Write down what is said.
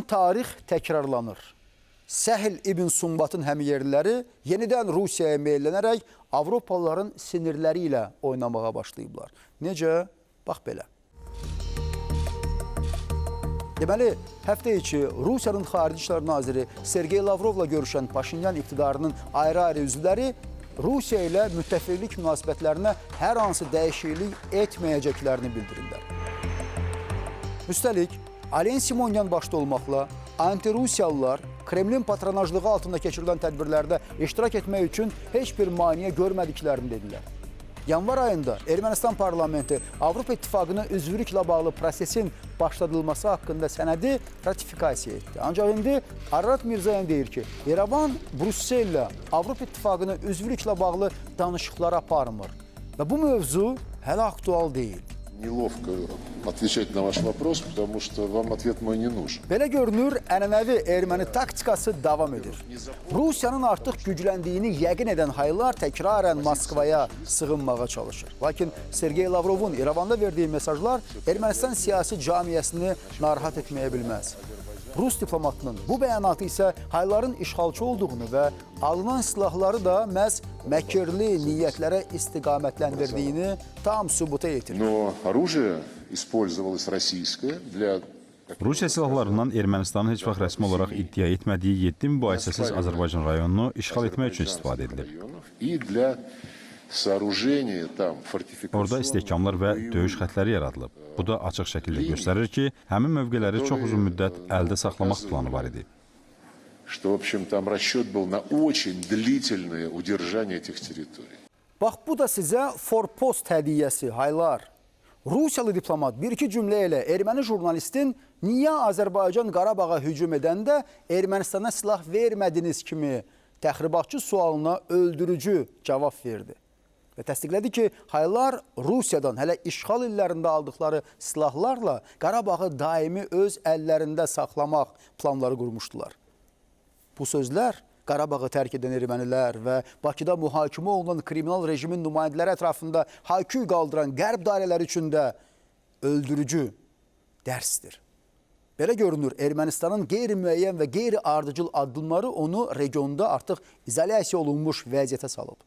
Tarix təkrarlanır. Səhl İbn Sumbatın həmyerliləri yenidən Rusiyaya meylənərək Avropalıların sinirləri ilə oynamağa başlayıblar. Necə? Bax belə. Deməli, həftə içi Rusiyanın Xarici İşlər Naziri Sergey Lavrovla görüşən Paşinyan iqtidarının ayrı-ayrı üzvləri Rusiya ilə müttəfiqlik münasibətlərinə hər hansı dəyişiklik etməyəcəklərini bildirirlər. Üstəlik, Alen Simonyan başda olmaqla anti-Rusiyalılar Kremlin patronajlığı altında keçirilən tədbirlərdə iştirak etmək üçün heç bir maneə görmədiklərini dedilər. Yanvar ayında Ermənistan parlamenti Avropa İttifaqına üzvlüklə bağlı prosesin başladılması haqqında sənədi ratifikasiya etdi. Ancaq indi Ararat Mirzoyan deyir ki, İrəvan Brüssellə Avropa İttifaqına üzvlüklə bağlı danışıqlar aparmır və bu mövzu hələ aktual deyil. Неловко отвечать на ваш вопрос, потому что вам ответ мой не нужен. Belə görünür, ənənəvi erməni taktikası davam edir. Rusiyanın artıq gücləndiyini yəqin edən haylar təkrarən Moskvaya sığınmağa çalışır. Lakin Sergey Lavrovun İrəvanda verdiyi mesajlar Ermənistan siyasi camiyyəsini narahat etməyə bilməz. Rus diplomatının bu bəyanatı isə hayların işğalçı olduğunu və alınan silahları da məhz məkirli niyyətlərə istiqamətləndirdiyini tam sübuta yetirir. Но оружие использовалось российское для... Rusiya silahlarından Ermənistanın heç vaxt rəsmi olaraq iddia etmədiyi 7 mübahisəsiz Azərbaycan rayonunu işğal etmək üçün istifadə edilir. И для сооружения там фортификационных... Orada istehkamlar və döyüş xətləri yaradılıb. Bu da açıq şəkildə göstərir ki, həmin mövqeləri çox uzun müddət əldə saxlamaq planı var idi. Что, в общем, там расчет был на очень длительное удержание этих территорий. Bax, bu da sizə forpost hədiyyəsi, haylar. Rusiyalı diplomat bir-iki cümlə ilə erməni jurnalistin niyə Azərbaycan Qarabağa hücum edəndə Ermənistana silah vermədiniz kimi təxribatçı sualına öldürücü cavab verdi. Və təsdiqlədi ki, haylar Rusiyadan hələ işğal illərində aldıqları silahlarla Qarabağı daimi öz əllərində saxlamaq planları qurmuşdular. Bu sözlər Qarabağı tərk edən ermənilər və Bakıda mühakimə olunan kriminal rejimin nümayəndələri ətrafında hayküy qaldıran qərb dairələri üçün də öldürücü dərsdir. Belə görünür, Ermənistanın qeyri-müəyyən və qeyri-ardıcıl addımları onu regionda artıq izolyasiya olunmuş vəziyyətə salıb.